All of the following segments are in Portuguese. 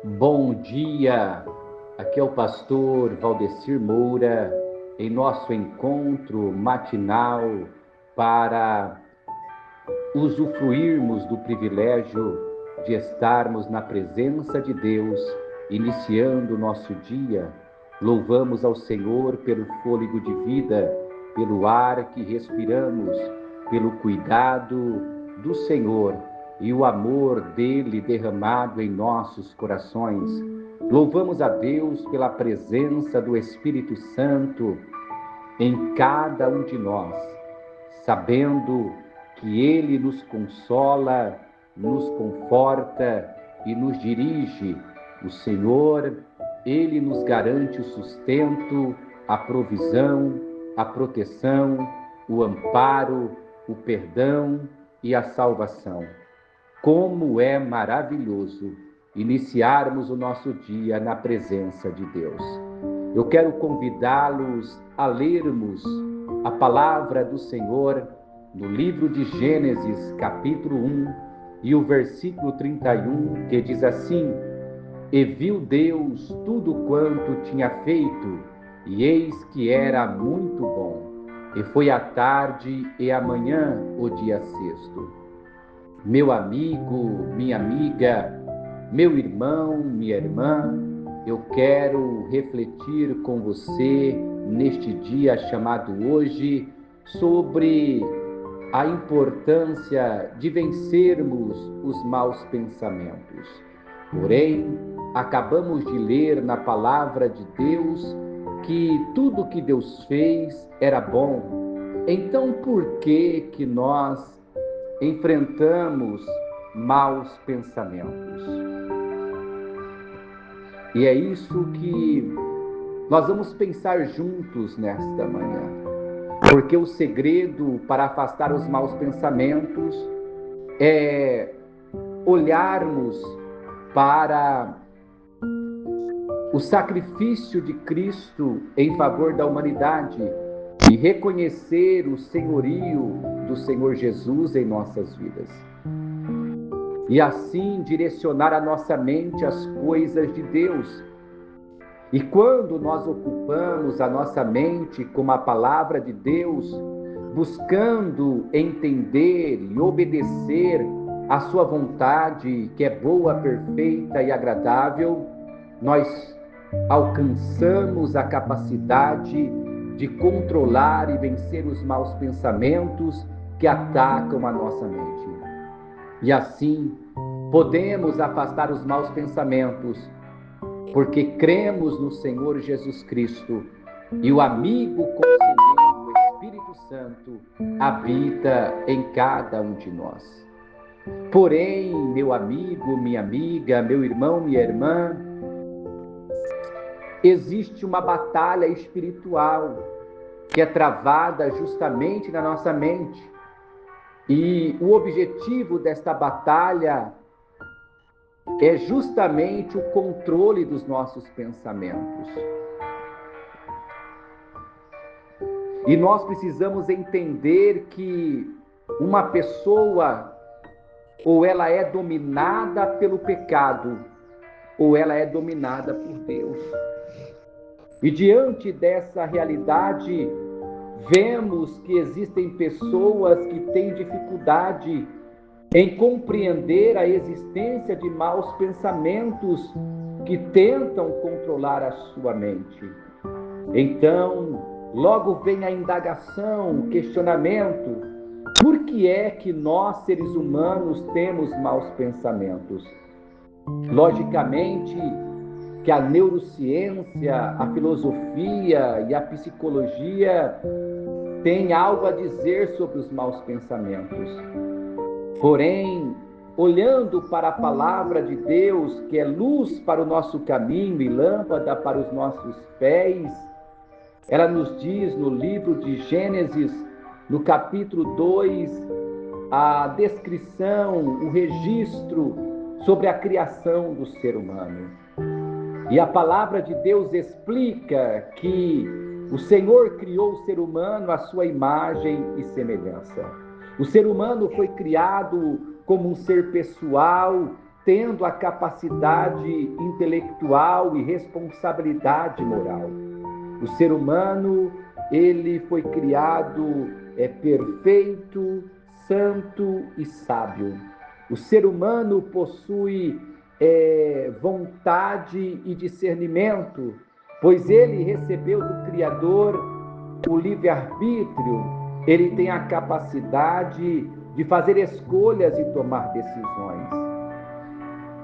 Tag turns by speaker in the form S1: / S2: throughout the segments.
S1: Bom dia, aqui é o pastor Valdecir Moura, em nosso encontro matinal para usufruirmos do privilégio de estarmos na presença de Deus, iniciando o nosso dia. Louvamos ao Senhor pelo fôlego de vida, pelo ar que respiramos, pelo cuidado do Senhor e o amor dele derramado em nossos corações. Louvamos a Deus pela presença do Espírito Santo em cada um de nós, sabendo que ele nos consola, nos conforta e nos dirige. O Senhor, ele nos garante o sustento, a provisão, a proteção, o amparo, o perdão e a salvação. Como é maravilhoso iniciarmos o nosso dia na presença de Deus. Eu quero convidá-los a lermos a palavra do Senhor no livro de Gênesis, capítulo 1, e o versículo 31, que diz assim: E viu Deus tudo quanto tinha feito, e eis que era muito bom. E foi a tarde e a manhã o dia sexto. Meu amigo, minha amiga, meu irmão, minha irmã, eu quero refletir com você neste dia chamado hoje sobre a importância de vencermos os maus pensamentos. Porém, acabamos de ler na palavra de Deus que tudo que Deus fez era bom. Então, por que nós enfrentamos maus pensamentos? E é isso que nós vamos pensar juntos nesta manhã. Porque o segredo para afastar os maus pensamentos é olharmos para o sacrifício de Cristo em favor da humanidade e reconhecer o senhorio do Senhor Jesus em nossas vidas. E assim direcionar a nossa mente às coisas de Deus. E quando nós ocupamos a nossa mente com a palavra de Deus, buscando entender e obedecer a sua vontade, que é boa, perfeita e agradável, nós alcançamos a capacidade de controlar e vencer os maus pensamentos que atacam a nossa mente. E assim, podemos afastar os maus pensamentos, porque cremos no Senhor Jesus Cristo e o amigo conselheiro, o Espírito Santo, habita em cada um de nós. Porém, meu amigo, minha amiga, meu irmão, minha irmã, existe uma batalha espiritual que é travada justamente na nossa mente. E o objetivo desta batalha é justamente o controle dos nossos pensamentos. E nós precisamos entender que uma pessoa, ou ela é dominada pelo pecado, ou ela é dominada por Deus. E diante dessa realidade, vemos que existem pessoas que têm dificuldade em compreender a existência de maus pensamentos que tentam controlar a sua mente. Então, logo vem a indagação, o questionamento: por que é que nós, seres humanos, temos maus pensamentos? Logicamente que a neurociência, a filosofia e a psicologia têm algo a dizer sobre os maus pensamentos. Porém, olhando para a palavra de Deus, que é luz para o nosso caminho e lâmpada para os nossos pés, ela nos diz no livro de Gênesis, no capítulo 2, a descrição, o registro sobre a criação do ser humano. E a palavra de Deus explica que o Senhor criou o ser humano à sua imagem e semelhança. O ser humano foi criado como um ser pessoal tendo a capacidade intelectual e responsabilidade moral. O ser humano, ele foi criado perfeito, santo e sábio. O ser humano possui vontade e discernimento, pois ele recebeu do Criador o livre-arbítrio, ele tem a capacidade de fazer escolhas e tomar decisões.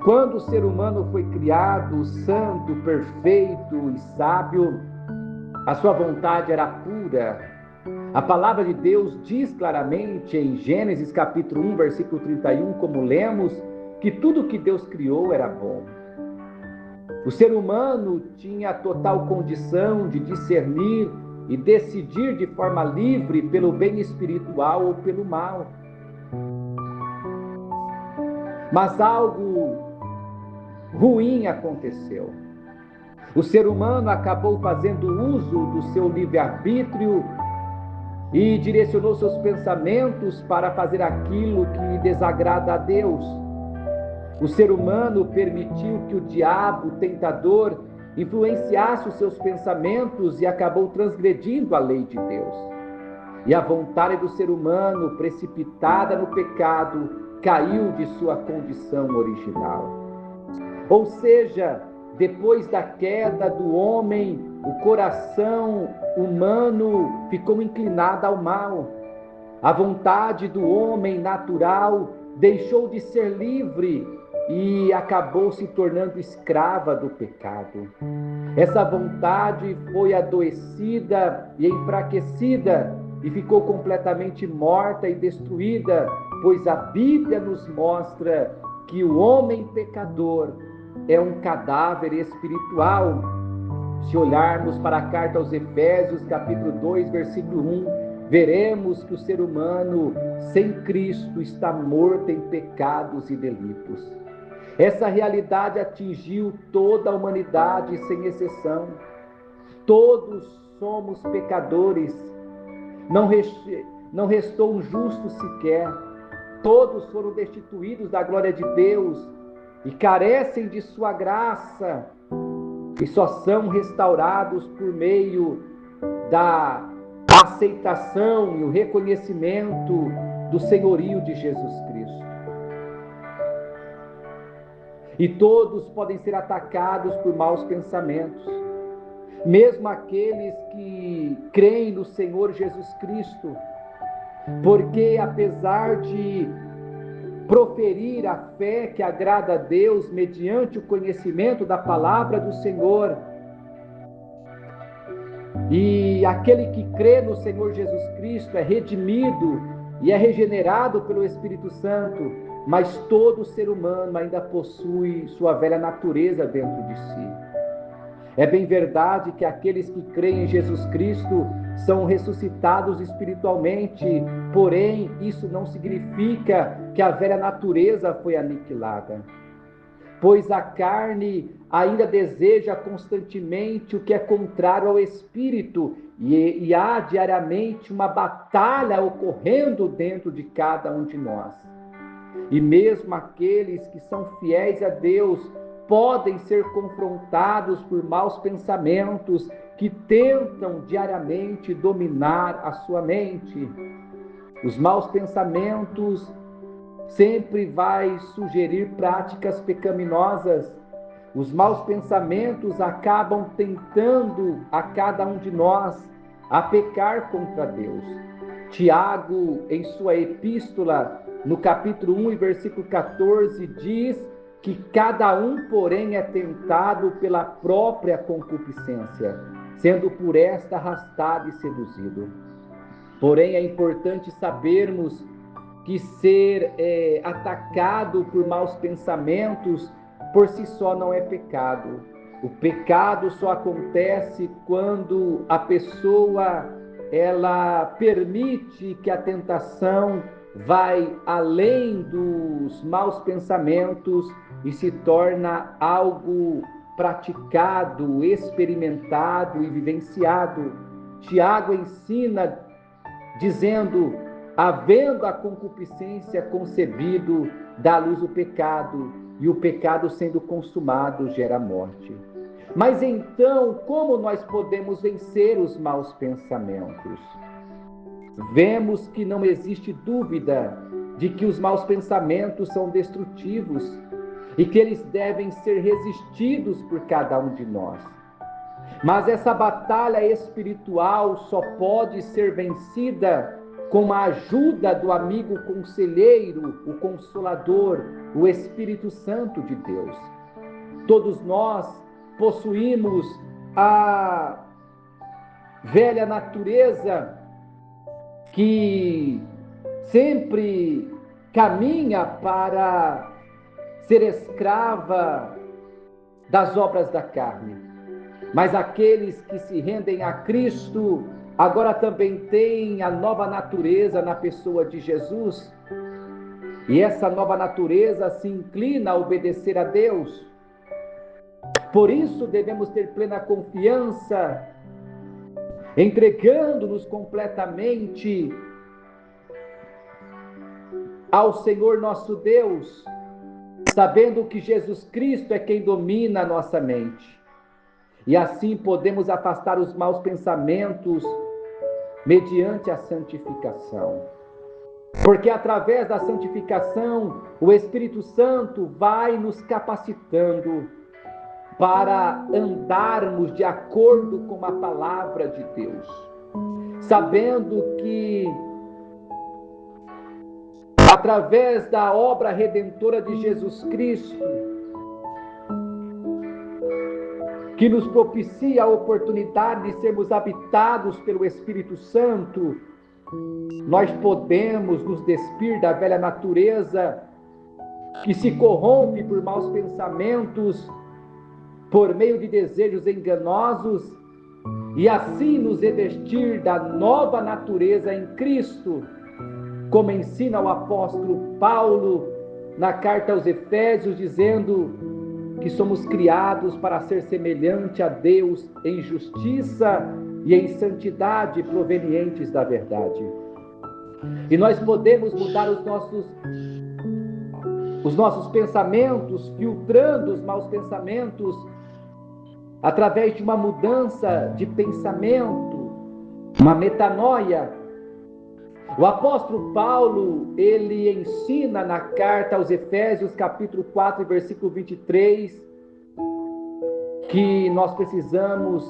S1: Quando o ser humano foi criado santo, perfeito e sábio, a sua vontade era pura. A palavra de Deus diz claramente em Gênesis capítulo 1, versículo 31, como lemos, que tudo que Deus criou era bom. O ser humano tinha total condição de discernir e decidir de forma livre pelo bem espiritual ou pelo mal. Mas algo ruim aconteceu. O ser humano acabou fazendo uso do seu livre-arbítrio e direcionou seus pensamentos para fazer aquilo que desagrada a Deus. O ser humano permitiu que o diabo, o tentador, influenciasse os seus pensamentos e acabou transgredindo a lei de Deus. E a vontade do ser humano, precipitada no pecado, caiu de sua condição original. Ou seja, depois da queda do homem, o coração humano ficou inclinado ao mal. A vontade do homem natural deixou de ser livre e acabou se tornando escrava do pecado. Essa vontade foi adoecida e enfraquecida e ficou completamente morta e destruída, pois a Bíblia nos mostra que o homem pecador é um cadáver espiritual. Se olharmos para a carta aos Efésios, capítulo 2, versículo 1, veremos que o ser humano sem Cristo está morto em pecados e delitos. Essa realidade atingiu toda a humanidade sem exceção. Todos somos pecadores. Não restou um justo sequer. Todos foram destituídos da glória de Deus e carecem de sua graça, e só são restaurados por meio da aceitação e o reconhecimento do senhorio de Jesus Cristo. E todos podem ser atacados por maus pensamentos, mesmo aqueles que creem no Senhor Jesus Cristo, porque apesar de proferir a fé que agrada a Deus mediante o conhecimento da palavra do Senhor, e aquele que crê no Senhor Jesus Cristo é redimido e é regenerado pelo Espírito Santo, mas todo ser humano ainda possui sua velha natureza dentro de si. É bem verdade que aqueles que creem em Jesus Cristo são ressuscitados espiritualmente, porém isso não significa que a velha natureza foi aniquilada, pois a carne ainda deseja constantemente o que é contrário ao Espírito, e há diariamente uma batalha ocorrendo dentro de cada um de nós. E mesmo aqueles que são fiéis a Deus podem ser confrontados por maus pensamentos que tentam diariamente dominar a sua mente. Os maus pensamentos sempre vai sugerir práticas pecaminosas. Os maus pensamentos acabam tentando a cada um de nós a pecar contra Deus. Tiago, em sua epístola, no capítulo 1 e versículo 14, diz que cada um, porém, é tentado pela própria concupiscência, sendo por esta arrastado e seduzido. Porém, é importante sabermos que ser atacado por maus pensamentos por si só não é pecado. O pecado só acontece quando a pessoa ela permite que a tentação vai além dos maus pensamentos e se torna algo praticado, experimentado e vivenciado. Tiago ensina dizendo: havendo a concupiscência concebido, dá luz o pecado, e o pecado sendo consumado gera morte. Mas então, como nós podemos vencer os maus pensamentos? Vemos que não existe dúvida de que os maus pensamentos são destrutivos e que eles devem ser resistidos por cada um de nós. Mas essa batalha espiritual só pode ser vencida com a ajuda do amigo conselheiro, o Consolador, o Espírito Santo de Deus. Todos nós possuímos a velha natureza que sempre caminha para ser escrava das obras da carne. Mas aqueles que se rendem a Cristo agora também têm a nova natureza na pessoa de Jesus. E essa nova natureza se inclina a obedecer a Deus. Por isso devemos ter plena confiança, entregando-nos completamente ao Senhor nosso Deus, sabendo que Jesus Cristo é quem domina a nossa mente. E assim podemos afastar os maus pensamentos mediante a santificação. Porque através da santificação, o Espírito Santo vai nos capacitando para andarmos de acordo com a palavra de Deus, sabendo que através da obra redentora de Jesus Cristo, que nos propicia a oportunidade de sermos habitados pelo Espírito Santo, nós podemos nos despir da velha natureza que se corrompe por maus pensamentos, por meio de desejos enganosos, e assim nos revestir da nova natureza em Cristo, como ensina o apóstolo Paulo na carta aos Efésios, dizendo que somos criados para ser semelhante a Deus em justiça e em santidade provenientes da verdade. E nós podemos mudar os nossos pensamentos, filtrando os maus pensamentos, através de uma mudança de pensamento, uma metanoia. O apóstolo Paulo, ele ensina na carta aos Efésios, capítulo 4, versículo 23, que nós precisamos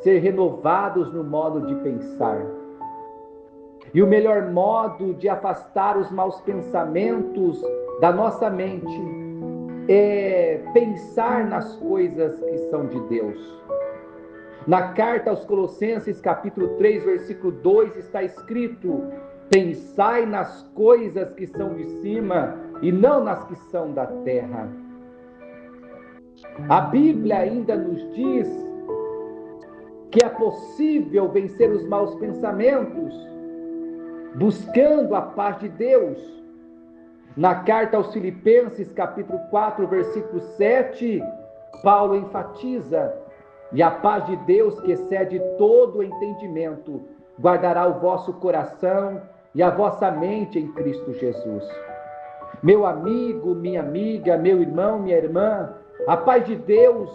S1: ser renovados no modo de pensar. E o melhor modo de afastar os maus pensamentos da nossa mente é pensar nas coisas que são de Deus. Na carta aos Colossenses, capítulo 3, versículo 2, está escrito: pensai nas coisas que são de cima e não nas que são da terra. A Bíblia ainda nos diz que é possível vencer os maus pensamentos buscando a paz de Deus. Na carta aos Filipenses, capítulo 4, versículo 7, Paulo enfatiza: e a paz de Deus, que excede todo o entendimento, guardará o vosso coração e a vossa mente em Cristo Jesus. Meu amigo, minha amiga, meu irmão, minha irmã, a paz de Deus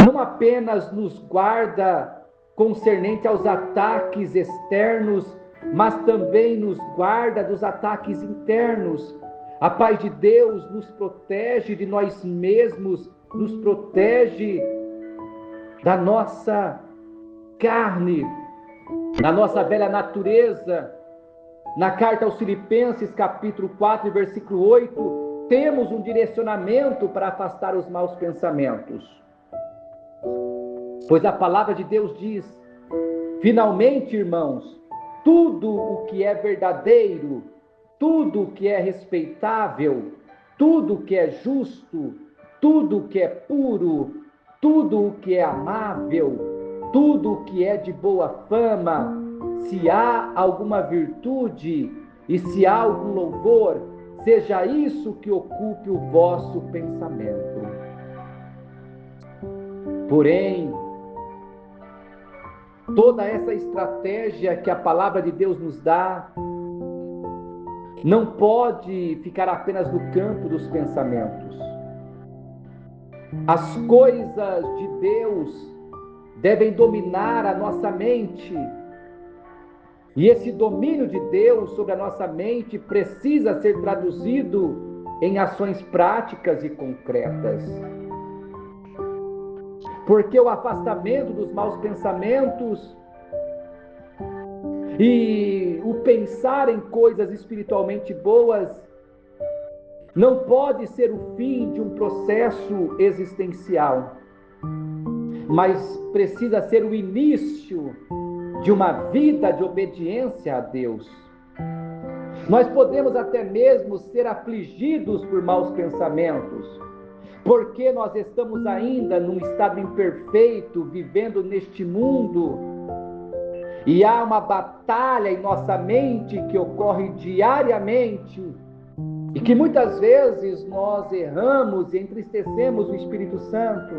S1: não apenas nos guarda concernente aos ataques externos, mas também nos guarda dos ataques internos. A paz de Deus nos protege de nós mesmos, nos protege da nossa carne, da nossa velha natureza. Na carta aos Filipenses, capítulo 4, versículo 8, temos um direcionamento para afastar os maus pensamentos. Pois a palavra de Deus diz: finalmente, irmãos, tudo o que é verdadeiro, tudo o que é respeitável, tudo o que é justo, tudo o que é puro, tudo o que é amável, tudo o que é de boa fama, se há alguma virtude e se há algum louvor, seja isso que ocupe o vosso pensamento. Porém, toda essa estratégia que a palavra de Deus nos dá não pode ficar apenas no campo dos pensamentos. As coisas de Deus devem dominar a nossa mente. E esse domínio de Deus sobre a nossa mente precisa ser traduzido em ações práticas e concretas. Porque o afastamento dos maus pensamentos e o pensar em coisas espiritualmente boas não pode ser o fim de um processo existencial, mas precisa ser o início de uma vida de obediência a Deus. Nós podemos até mesmo ser afligidos por maus pensamentos, porque nós estamos ainda num estado imperfeito, vivendo neste mundo, e há uma batalha em nossa mente que ocorre diariamente, e que muitas vezes nós erramos e entristecemos o Espírito Santo,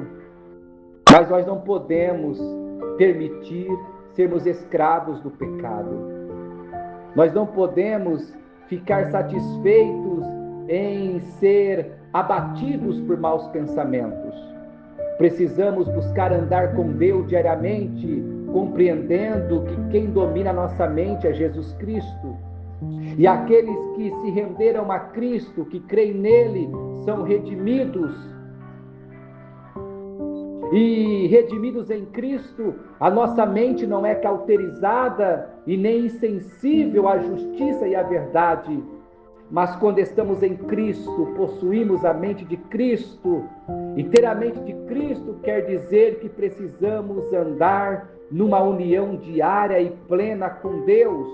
S1: mas nós não podemos permitir sermos escravos do pecado. Nós não podemos ficar satisfeitos em ser abatidos por maus pensamentos. Precisamos buscar andar com Deus diariamente, compreendendo que quem domina a nossa mente é Jesus Cristo. E aqueles que se renderam a Cristo, que creem nele, são redimidos. E redimidos em Cristo, a nossa mente não é cauterizada e nem insensível à justiça e à verdade. Mas quando estamos em Cristo, possuímos a mente de Cristo. E ter a mente de Cristo quer dizer que precisamos andar numa união diária e plena com Deus.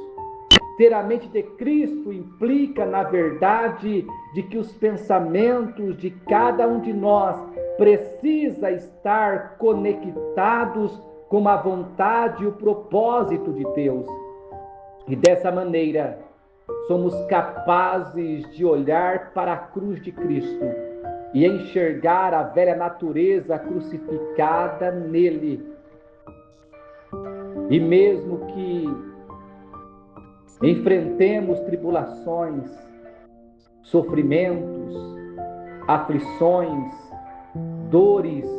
S1: Ter a mente de Cristo implica, na verdade, de que os pensamentos de cada um de nós precisa estar conectados com a vontade e o propósito de Deus. E dessa maneira, somos capazes de olhar para a cruz de Cristo e enxergar a velha natureza crucificada nele. E mesmo que enfrentemos tribulações, sofrimentos, aflições, dores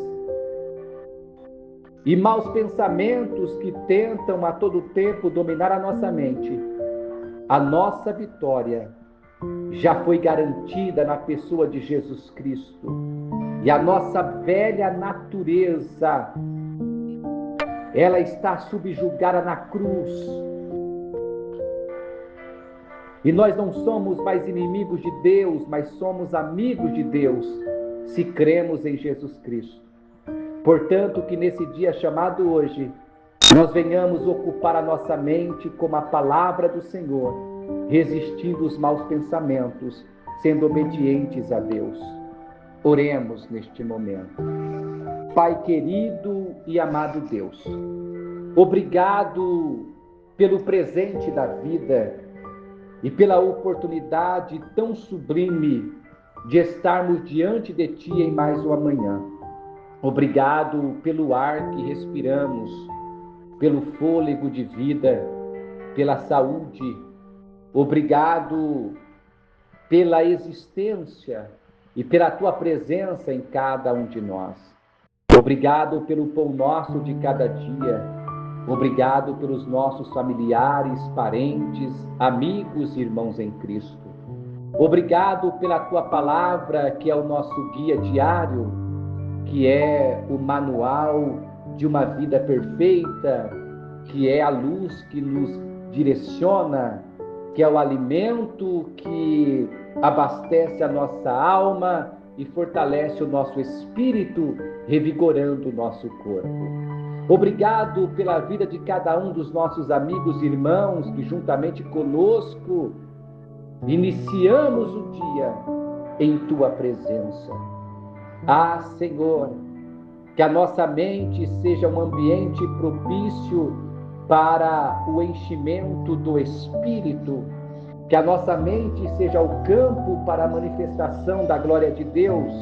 S1: e maus pensamentos que tentam a todo tempo dominar a nossa mente, a nossa vitória já foi garantida na pessoa de Jesus Cristo. E a nossa velha natureza, ela está subjugada na cruz. E nós não somos mais inimigos de Deus, mas somos amigos de Deus, se cremos em Jesus Cristo. Portanto, que nesse dia chamado hoje, nós venhamos ocupar a nossa mente com a palavra do Senhor, resistindo os maus pensamentos, sendo obedientes a Deus. Oremos neste momento. Pai querido e amado Deus, obrigado pelo presente da vida e pela oportunidade tão sublime de estarmos diante de Ti em mais uma manhã. Obrigado pelo ar que respiramos, pelo fôlego de vida, pela saúde. Obrigado pela existência e pela Tua presença em cada um de nós. Obrigado pelo pão nosso de cada dia. Obrigado pelos nossos familiares, parentes, amigos e irmãos em Cristo. Obrigado pela Tua palavra, que é o nosso guia diário, que é o manual de uma vida perfeita, que é a luz que nos direciona, que é o alimento que abastece a nossa alma e fortalece o nosso espírito, revigorando o nosso corpo. Obrigado pela vida de cada um dos nossos amigos e irmãos que juntamente conosco iniciamos o dia em Tua presença. Ah, Senhor, que a nossa mente seja um ambiente propício para o enchimento do Espírito, que a nossa mente seja o campo para a manifestação da glória de Deus.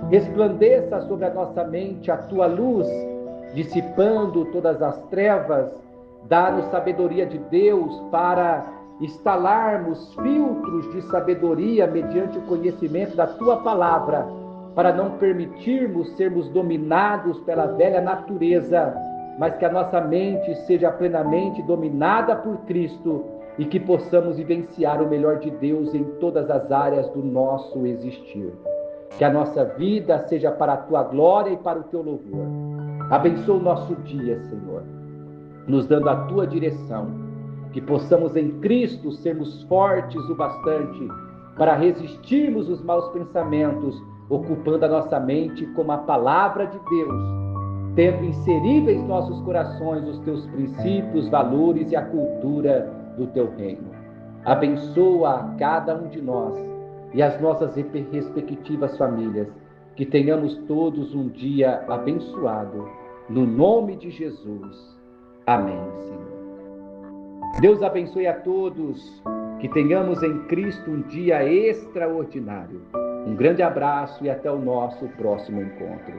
S1: Resplandeça sobre a nossa mente a Tua luz, dissipando todas as trevas. Dá-nos sabedoria de Deus para instalarmos filtros de sabedoria mediante o conhecimento da Tua palavra, para não permitirmos sermos dominados pela velha natureza, mas que a nossa mente seja plenamente dominada por Cristo e que possamos vivenciar o melhor de Deus em todas as áreas do nosso existir. Que a nossa vida seja para a Tua glória e para o Teu louvor. Abençoa o nosso dia, Senhor, nos dando a Tua direção, que possamos em Cristo sermos fortes o bastante para resistirmos os maus pensamentos, ocupando a nossa mente com a palavra de Deus, tendo inseríveis em nossos corações os Teus princípios, valores e a cultura do Teu reino. Abençoa a cada um de nós e as nossas respectivas famílias, que tenhamos todos um dia abençoado, no nome de Jesus. Amém, Senhor. Deus abençoe a todos, que tenhamos em Cristo um dia extraordinário. Um grande abraço e até o nosso próximo encontro.